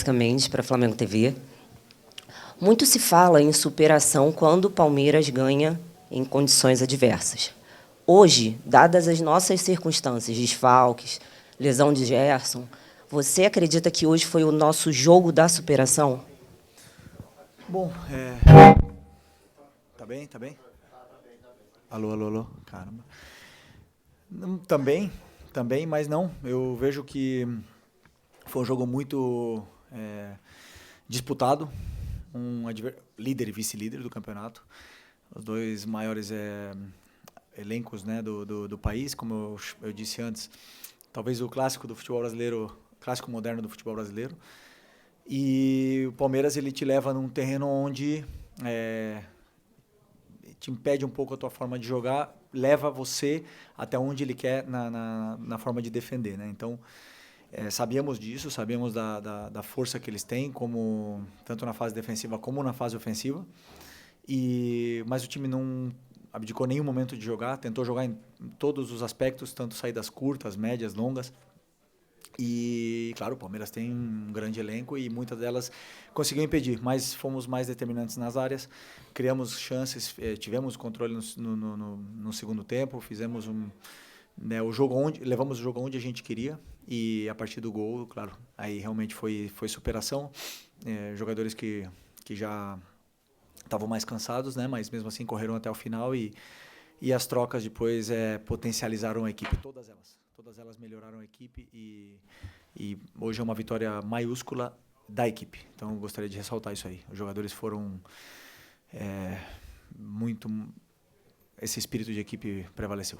Jéssica Mendes, para Flamengo TV. Muito se fala em superação quando o Palmeiras ganha em condições adversas. Hoje, dadas as nossas circunstâncias, desfalques, lesão de Gerson, você acredita que hoje foi o nosso jogo da superação? Bom, Tá bem? Tá bem? Alô, alô, alô. Caramba. Também, mas não. Eu vejo que foi um jogo muito disputado. Líder e vice-líder do campeonato. Os dois maiores elencos, né, do país, como eu disse antes. Talvez o clássico do futebol brasileiro, clássico moderno do futebol brasileiro. E o Palmeiras, ele te leva num terreno onde te impede um pouco a tua forma de jogar, leva você até onde ele quer na forma de defender, né? Então, sabíamos disso, sabíamos da força que eles têm, tanto na fase defensiva como na fase ofensiva. Mas o time não abdicou nenhum momento de jogar, tentou jogar em todos os aspectos, tanto saídas curtas, médias, longas. E, claro, o Palmeiras tem um grande elenco e muitas delas conseguiu impedir, mas fomos mais determinantes nas áreas, criamos chances, tivemos controle no segundo tempo, fizemos o jogo levamos o jogo onde a gente queria e a partir do gol, claro, aí realmente foi superação, jogadores que já estavam mais cansados, né, mas mesmo assim correram até o final e as trocas depois potencializaram a equipe, todas elas melhoraram a equipe e hoje é uma vitória maiúscula da equipe. Então, eu gostaria de ressaltar isso aí. Os jogadores foram esse espírito de equipe prevaleceu.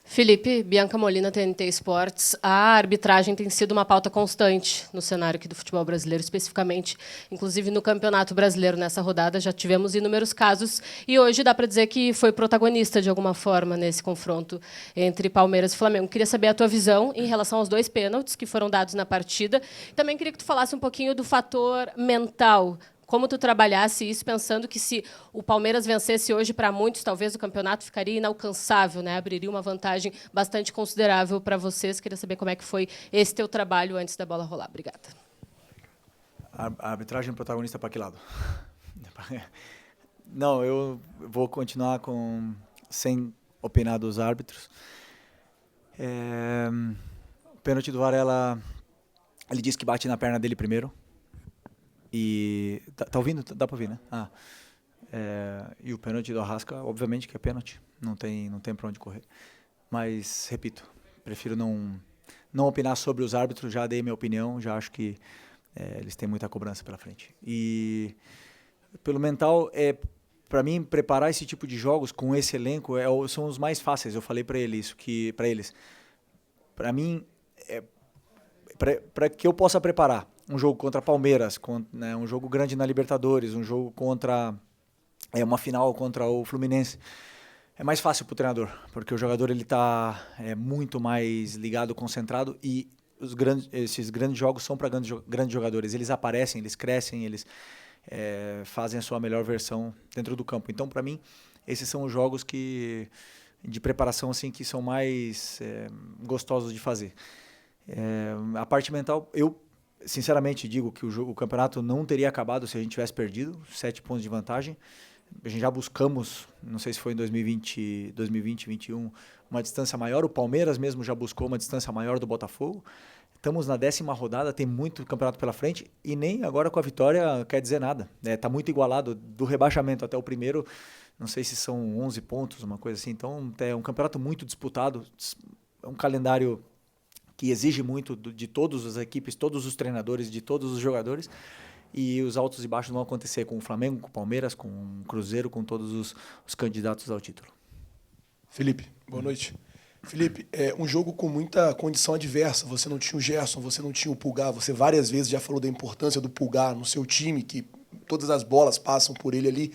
Felipe, Bianca Molina, TNT Esportes. A arbitragem tem sido uma pauta constante no cenário aqui do futebol brasileiro, especificamente, inclusive no Campeonato Brasileiro. Nessa rodada já tivemos inúmeros casos e hoje dá para dizer que foi protagonista de alguma forma nesse confronto entre Palmeiras e Flamengo. Queria saber a tua visão em relação aos 2 pênaltis que foram dados na partida. Também queria que tu falasse um pouquinho do fator mental. Como tu trabalhasse isso, pensando que se o Palmeiras vencesse hoje, para muitos, talvez o campeonato ficaria inalcançável, né? Abriria uma vantagem bastante considerável para vocês. Queria saber como é que foi esse teu trabalho antes da bola rolar. Obrigada. A arbitragem protagonista para que lado? Não, eu vou continuar sem opinar dos árbitros. O pênalti do Varela, ele disse que bate na perna dele primeiro. E tá ouvindo? Dá para ouvir, né? E o pênalti do Arrasca, obviamente que é pênalti, não tem para onde correr. Mas, repito, prefiro não opinar sobre os árbitros, já dei minha opinião, já acho que eles têm muita cobrança pela frente. E pelo mental, para mim, preparar esse tipo de jogos com esse elenco são os mais fáceis. Eu falei para eles, para mim, para que eu possa preparar um jogo contra Palmeiras, né, um jogo grande na Libertadores, um jogo contra uma final contra o Fluminense, é mais fácil para o treinador, porque o jogador ele está muito mais ligado, concentrado e esses grandes jogos são para grandes jogadores. Eles aparecem, eles crescem, eles fazem a sua melhor versão dentro do campo. Então, para mim, esses são os jogos de preparação assim, que são mais gostosos de fazer. A parte mental, eu sinceramente digo que o campeonato não teria acabado se a gente tivesse perdido, 7 pontos de vantagem. A gente já buscamos, não sei se foi em 2020, 2021, uma distância maior. O Palmeiras mesmo já buscou uma distância maior do Botafogo. Estamos na 10ª rodada, tem muito campeonato pela frente e nem agora com a vitória quer dizer nada. Está muito igualado do rebaixamento até o primeiro, não sei se são 11 pontos, uma coisa assim. Então é um campeonato muito disputado, é um calendário que exige muito de todas as equipes, todos os treinadores, de todos os jogadores. E os altos e baixos vão acontecer com o Flamengo, com o Palmeiras, com o Cruzeiro, com todos os candidatos ao título. Felipe, boa noite. Felipe, um jogo com muita condição adversa. Você não tinha o Gerson, você não tinha o Pulgar. Você várias vezes já falou da importância do Pulgar no seu time, que todas as bolas passam por ele ali.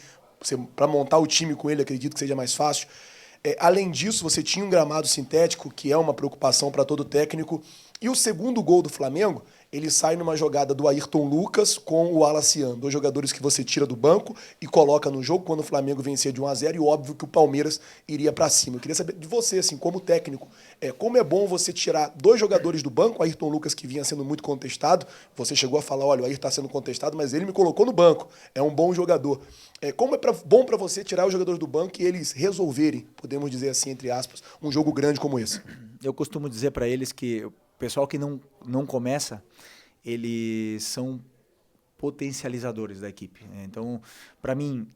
Para montar o time com ele, acredito que seja mais fácil. Além disso, você tinha um gramado sintético, que é uma preocupação para todo técnico. E o segundo gol do Flamengo, ele sai numa jogada do Ayrton Lucas com o Alaciano, dois jogadores que você tira do banco e coloca no jogo quando o Flamengo vencia de 1-0 e óbvio que o Palmeiras iria para cima. Eu queria saber de você, assim, como técnico, como é bom você tirar dois jogadores do banco, o Ayrton Lucas que vinha sendo muito contestado, você chegou a falar, olha, o Ayrton está sendo contestado, mas ele me colocou no banco, é um bom jogador. Como é bom para você tirar os jogadores do banco e eles resolverem, podemos dizer assim, entre aspas, um jogo grande como esse? Eu costumo dizer para eles que o pessoal que não começa, eles são potencializadores da equipe. Então, para mim,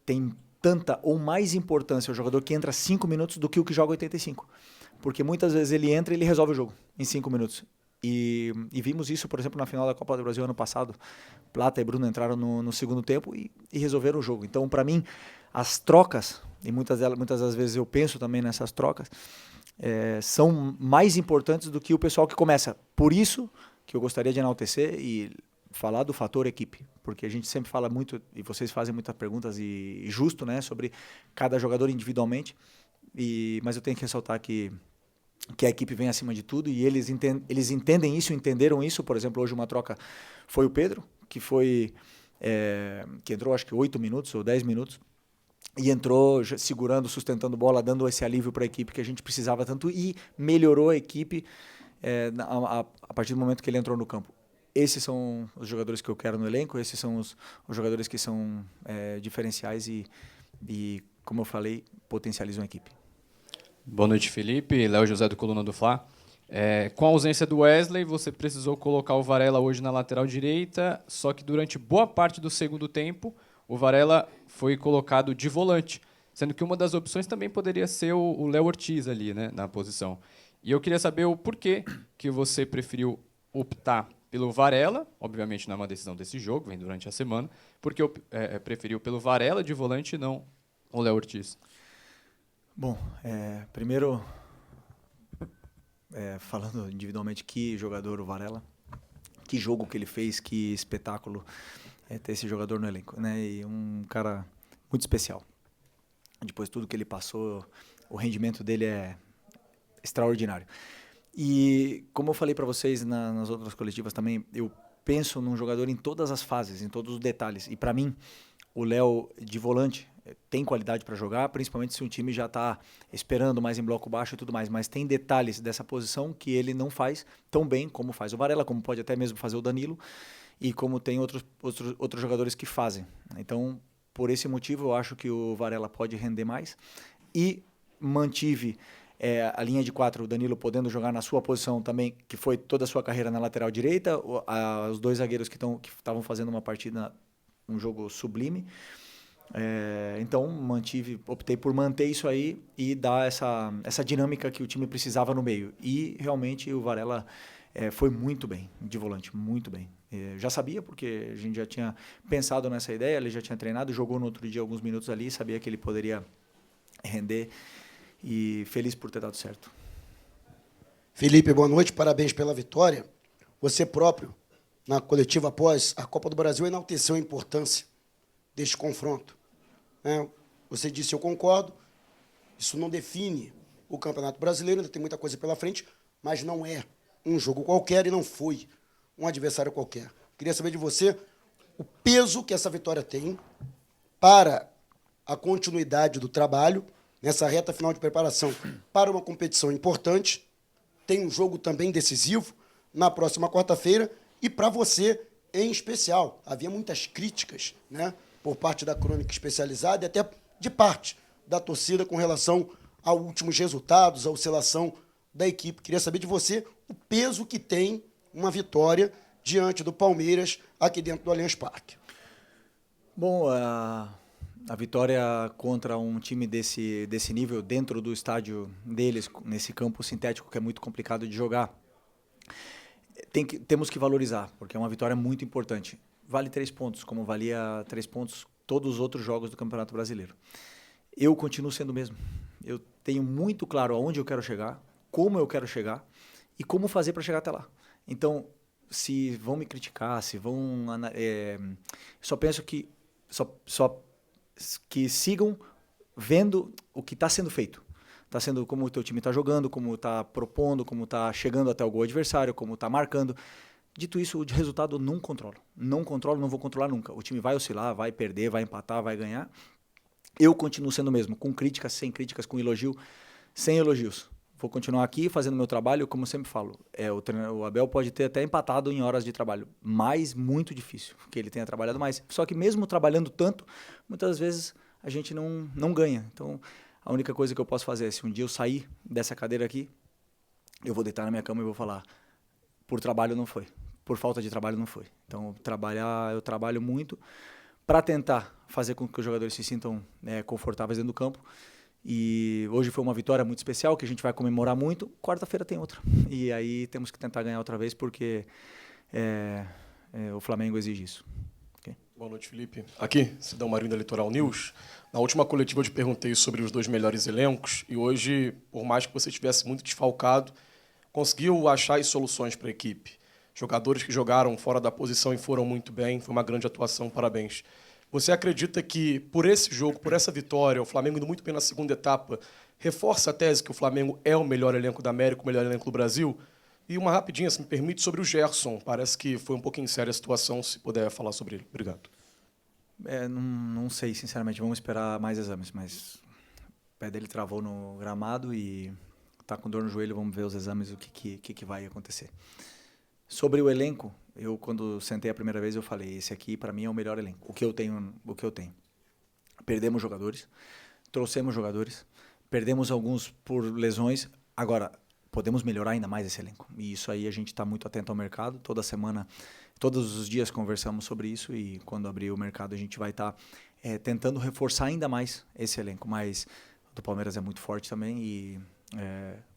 tem tanta ou mais importância o jogador que entra 5 minutos do que o que joga 85. Porque muitas vezes ele entra e ele resolve o jogo em 5 minutos. E vimos isso, por exemplo, na final da Copa do Brasil ano passado. Plata e Bruno entraram no segundo tempo e resolveram o jogo. Então, para mim, as trocas, e muitas das vezes eu penso também nessas trocas, são mais importantes do que o pessoal que começa. Por isso que eu gostaria de enaltecer e falar do fator equipe, porque a gente sempre fala muito, e vocês fazem muitas perguntas, e justo, né, sobre cada jogador individualmente, mas eu tenho que ressaltar que a equipe vem acima de tudo, e eles entendem isso, entenderam isso. Por exemplo, hoje uma troca foi o Pedro, que entrou acho que 8 minutos ou 10 minutos, e entrou segurando, sustentando bola, dando esse alívio para a equipe que a gente precisava tanto, e melhorou a equipe a partir do momento que ele entrou no campo. Esses são os jogadores que eu quero no elenco, esses são os jogadores que são diferenciais e, como eu falei, potencializam a equipe. Boa noite, Felipe. Léo José do Coluna do Fla. Com a ausência do Wesley, você precisou colocar o Varela hoje na lateral direita, só que durante boa parte do segundo tempo, o Varela foi colocado de volante, sendo que uma das opções também poderia ser o Léo Ortiz ali, né, na posição. E eu queria saber o porquê que você preferiu optar pelo Varela, obviamente não é uma decisão desse jogo, vem durante a semana, porque preferiu pelo Varela de volante e não o Léo Ortiz. Bom, primeiro, falando individualmente, que jogador o Varela, que jogo que ele fez, que espetáculo ter esse jogador no elenco, né? E um cara muito especial. Depois de tudo que ele passou, o rendimento dele é extraordinário. E como eu falei para vocês nas outras coletivas também, eu penso num jogador em todas as fases, em todos os detalhes. E para mim, o Léo de volante tem qualidade para jogar, principalmente se um time já está esperando mais em bloco baixo e tudo mais. Mas tem detalhes dessa posição que ele não faz tão bem como faz o Varela, como pode até mesmo fazer o Danilo, e como tem outros jogadores que fazem. Então, por esse motivo, eu acho que o Varela pode render mais. E mantive a linha de 4, o Danilo podendo jogar na sua posição também, que foi toda a sua carreira na lateral direita, os dois zagueiros que estavam fazendo uma partida, um jogo sublime. Então, optei por manter isso aí e dar essa dinâmica que o time precisava no meio. E, realmente, o Varela foi muito bem de volante, muito bem. Já sabia, porque a gente já tinha pensado nessa ideia, ele já tinha treinado, jogou no outro dia alguns minutos ali, sabia que ele poderia render, e feliz por ter dado certo. Felipe, boa noite, parabéns pela vitória. Você próprio, na coletiva após a Copa do Brasil, enalteceu a importância deste confronto. Você disse, eu concordo, isso não define o Campeonato Brasileiro, ainda tem muita coisa pela frente, mas não é um jogo qualquer e não foi um adversário qualquer. Queria saber de você o peso que essa vitória tem para a continuidade do trabalho nessa reta final de preparação para uma competição importante. Tem um jogo também decisivo na próxima quarta-feira e para você em especial. Havia muitas críticas, né, por parte da crônica especializada e até de parte da torcida com relação aos últimos resultados, a oscilação da equipe. Queria saber de você o peso que tem uma vitória diante do Palmeiras aqui dentro do Allianz Parque. Bom, a vitória contra um time desse nível, dentro do estádio deles, nesse campo sintético que é muito complicado de jogar, temos que valorizar, porque é uma vitória muito importante. Vale 3 pontos, como valia 3 pontos todos os outros jogos do Campeonato Brasileiro. Eu continuo sendo o mesmo. Eu tenho muito claro aonde eu quero chegar, como eu quero chegar e como fazer para chegar até lá. Então, se vão me criticar, se vão... só penso que que sigam vendo o que está sendo feito. está sendo como o teu time está jogando, como está propondo, como está chegando até o gol adversário, como está marcando. Dito isso, o de resultado eu não controlo. Não controlo, não vou controlar nunca. O time vai oscilar, vai perder, vai empatar, vai ganhar. Eu continuo sendo o mesmo, com críticas, sem críticas, com elogio, sem elogios. Vou continuar aqui fazendo meu trabalho, como eu sempre falo. O Abel pode ter até empatado em horas de trabalho, mas muito difícil que ele tenha trabalhado mais. Só que mesmo trabalhando tanto, muitas vezes a gente não ganha. Então, a única coisa que eu posso fazer é, se um dia eu sair dessa cadeira aqui, eu vou deitar na minha cama e vou falar, por trabalho não foi, por falta de trabalho não foi. Então, eu trabalho muito para tentar fazer com que os jogadores se sintam confortáveis dentro do campo. E hoje foi uma vitória muito especial, que a gente vai comemorar muito. Quarta-feira tem outra. E aí temos que tentar ganhar outra vez, porque o Flamengo exige isso. Okay? Boa noite, Felipe. Aqui, Cidão Marinho da Litoral News. Na última coletiva eu te perguntei sobre os 2 melhores elencos, e hoje, por mais que você estivesse muito desfalcado, conseguiu achar as soluções para a equipe. Jogadores que jogaram fora da posição e foram muito bem, foi uma grande atuação, parabéns. Você acredita que, por esse jogo, por essa vitória, o Flamengo indo muito bem na segunda etapa, reforça a tese que o Flamengo é o melhor elenco da América, o melhor elenco do Brasil? E uma rapidinha, se me permite, sobre o Gerson. Parece que foi um pouquinho séria a situação, se puder falar sobre ele. Obrigado. Não sei, sinceramente. Vamos esperar mais exames, mas o pé dele travou no gramado e está com dor no joelho. Vamos ver os exames, o que vai acontecer. Sobre o elenco, quando sentei a primeira vez, eu falei, esse aqui para mim é o melhor elenco, o que eu tenho. Perdemos jogadores, trouxemos jogadores, perdemos alguns por lesões, agora podemos melhorar ainda mais esse elenco. E isso aí a gente está muito atento ao mercado, toda semana, todos os dias conversamos sobre isso e quando abrir o mercado a gente vai estar tentando reforçar ainda mais esse elenco, mas o do Palmeiras é muito forte também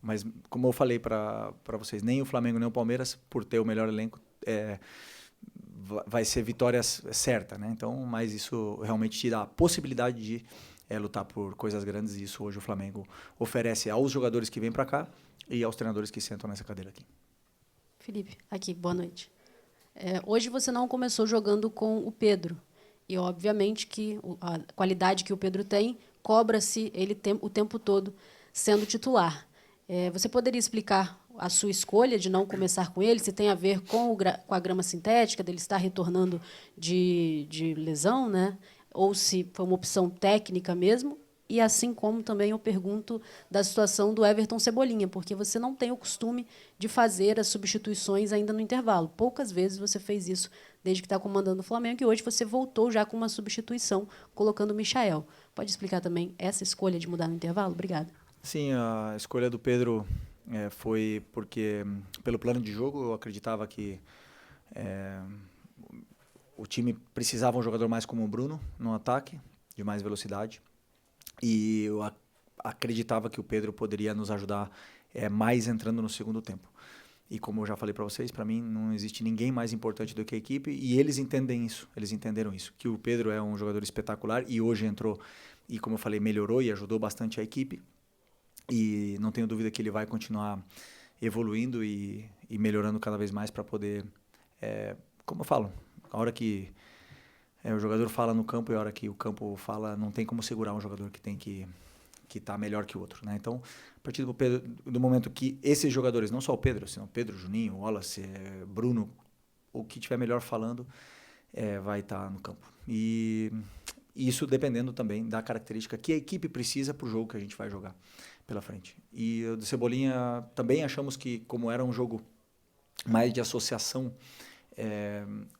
mas como eu falei para vocês, nem o Flamengo nem o Palmeiras, por ter o melhor elenco, vai ser vitória certa, né? Então, mas isso realmente te dá a possibilidade de lutar por coisas grandes e isso hoje o Flamengo oferece aos jogadores que vêm para cá e aos treinadores que sentam nessa cadeira aqui. Felipe, aqui, boa noite. Hoje você não começou jogando com o Pedro e obviamente que a qualidade que o Pedro tem cobra-se ele o tempo todo sendo titular. Você poderia explicar a sua escolha de não começar com ele, se tem a ver com a grama sintética, dele estar retornando de lesão, né? Ou se foi uma opção técnica mesmo? E assim como também eu pergunto da situação do Everton Cebolinha, porque você não tem o costume de fazer as substituições ainda no intervalo. Poucas vezes você fez isso desde que está comandando o Flamengo, e hoje você voltou já com uma substituição, colocando o Michael. Pode explicar também essa escolha de mudar no intervalo? Obrigada. Sim, a escolha do Pedro foi porque, pelo plano de jogo, eu acreditava que o time precisava um jogador mais como o Bruno no ataque, de mais velocidade. E eu acreditava que o Pedro poderia nos ajudar mais entrando no segundo tempo. E como eu já falei para vocês, para mim não existe ninguém mais importante do que a equipe e eles entendem isso, eles entenderam isso, que o Pedro é um jogador espetacular e hoje entrou e, como eu falei, melhorou e ajudou bastante a equipe. E não tenho dúvida que ele vai continuar evoluindo e melhorando cada vez mais para poder, como eu falo, a hora que o jogador fala no campo e a hora que o campo fala, não tem como segurar um jogador que tem que estar melhor que o outro, né? Então, a partir do momento que esses jogadores, não só o Pedro, senão Pedro, Juninho, Wallace, Bruno, o que tiver melhor falando, vai estar no campo. E isso dependendo também da característica que a equipe precisa para o jogo que a gente vai jogar pela frente. E o do Cebolinha também achamos que, como era um jogo mais de associação,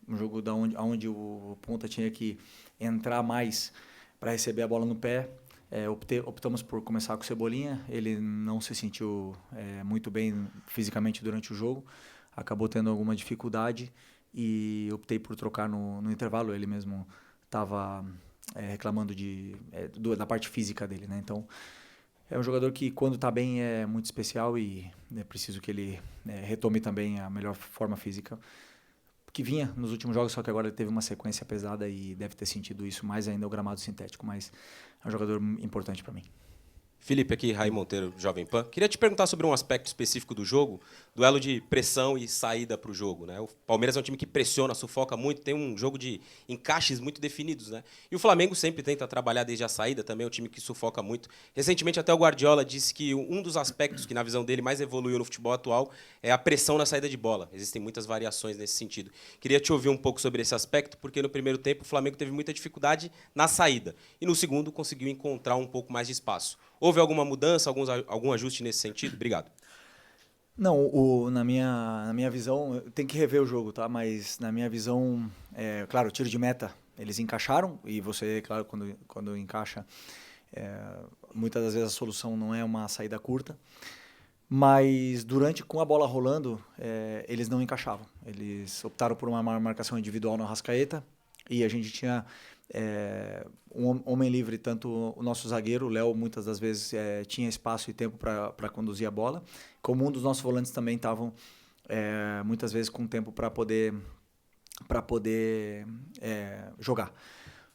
um jogo onde o ponta tinha que entrar mais para receber a bola no pé, optamos por começar com o Cebolinha. Ele não se sentiu muito bem fisicamente durante o jogo, acabou tendo alguma dificuldade e optei por trocar no intervalo. Ele mesmo estava reclamando da parte física dele, né? Então, é um jogador que, quando está bem, é muito especial e é preciso que ele retome também a melhor forma física que vinha nos últimos jogos, só que agora ele teve uma sequência pesada e deve ter sentido isso mais ainda o gramado sintético, mas é um jogador importante para mim. Felipe, aqui, Raí Monteiro, Jovem Pan. Queria te perguntar sobre um aspecto específico do jogo, duelo de pressão e saída para o jogo, né? O Palmeiras é um time que pressiona, sufoca muito, tem um jogo de encaixes muito definidos, né? E o Flamengo sempre tenta trabalhar desde a saída, também é um time que sufoca muito. Recentemente, até o Guardiola disse que um dos aspectos que, na visão dele, mais evoluiu no futebol atual é a pressão na saída de bola. Existem muitas variações nesse sentido. Queria te ouvir um pouco sobre esse aspecto, porque no primeiro tempo o Flamengo teve muita dificuldade na saída. E no segundo conseguiu encontrar um pouco mais de espaço. Houve alguma mudança, algum ajuste nesse sentido? Obrigado. Não, na minha visão, tem que rever o jogo, tá? Mas na minha visão, claro, o tiro de meta, eles encaixaram, e você, claro, quando encaixa, muitas das vezes a solução não é uma saída curta, mas com a bola rolando, eles não encaixavam. Eles optaram por uma marcação individual no Arrascaeta, e a gente tinha um homem livre, tanto o nosso zagueiro, o Léo, muitas das vezes tinha espaço e tempo para conduzir a bola, como um dos nossos volantes também estavam muitas vezes com tempo para poder jogar.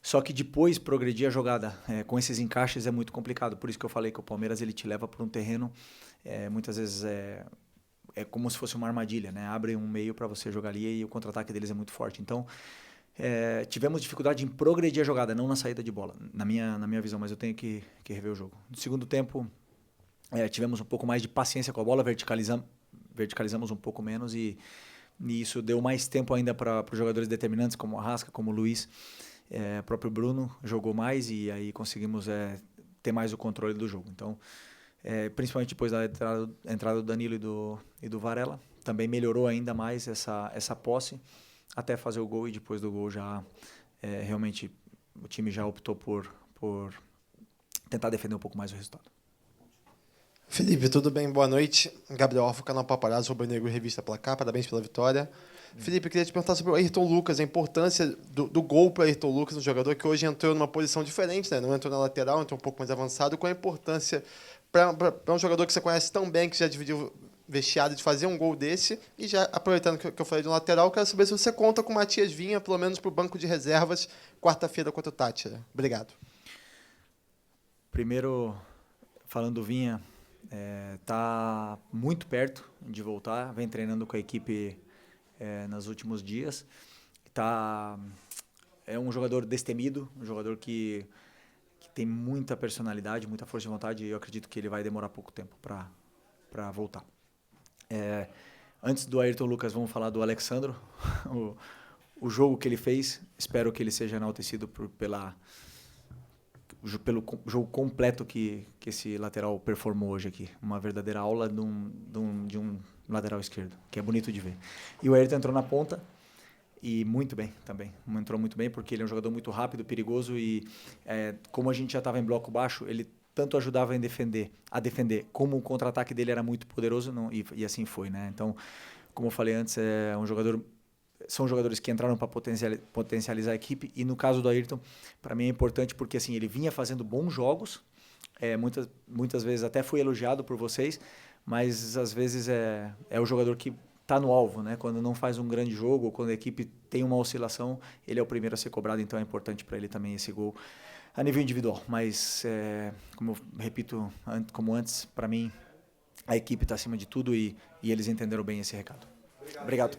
Só que depois progredir a jogada com esses encaixes é muito complicado. Por isso que eu falei que o Palmeiras ele te leva para um terreno, muitas vezes é como se fosse uma armadilha, né? Abre um meio para você jogar ali e o contra-ataque deles é muito forte. Então, tivemos dificuldade em progredir a jogada, não na saída de bola, na minha visão, mas eu tenho que rever o jogo. No segundo tempo, tivemos um pouco mais de paciência com a bola, verticalizamos um pouco menos e isso deu mais tempo ainda para os jogadores determinantes, como o Arrasca, como o Luiz, o próprio Bruno jogou mais e aí conseguimos ter mais o controle do jogo. Então, principalmente depois da entrada do Danilo e do Varela, também melhorou ainda mais essa posse, até fazer o gol, e depois do gol já realmente o time já optou por tentar defender um pouco mais o resultado. Felipe, tudo bem? Boa noite. Gabriel Alfa, canal Paparazzo, Rubro Negro, Revista Placar. Parabéns pela vitória. Felipe, eu queria te perguntar sobre o Ayrton Lucas, a importância do gol para o Ayrton Lucas, um jogador que hoje entrou numa posição diferente, né? Não entrou na lateral, entrou um pouco mais avançado. Qual a importância para um jogador que você conhece tão bem, que já dividiu vestiário, de fazer um gol desse? E já aproveitando que eu falei de um lateral, quero saber se você conta com o Matias Vinha, pelo menos para o banco de reservas, quarta-feira contra o Tátira. Obrigado. Primeiro, falando do Vinha, tá muito perto de voltar, vem treinando com a equipe nos últimos dias. É um jogador destemido, um jogador que tem muita personalidade, muita força de vontade, e eu acredito que ele vai demorar pouco tempo para voltar. Antes do Ayrton Lucas, vamos falar do Alexandro. O jogo que ele fez, espero que ele seja enaltecido pelo jogo completo que esse lateral performou hoje aqui. Uma verdadeira aula de um lateral esquerdo, que é bonito de ver. E o Ayrton entrou na ponta, e muito bem também. Entrou muito bem, porque ele é um jogador muito rápido, perigoso, e como a gente já estava em bloco baixo, ele tanto ajudava a defender, como o contra-ataque dele era muito poderoso, e assim foi, né? Então, como eu falei antes, são jogadores que entraram para potencializar a equipe, e no caso do Ayrton, para mim é importante porque assim, ele vinha fazendo bons jogos, muitas vezes até foi elogiado por vocês, mas às vezes é o jogador que está no alvo, né? Quando não faz um grande jogo, ou quando a equipe tem uma oscilação, ele é o primeiro a ser cobrado, então é importante para ele também esse gol a nível individual. Mas, como eu repito, como antes, para mim, a equipe está acima de tudo, e eles entenderam bem esse recado. Obrigado.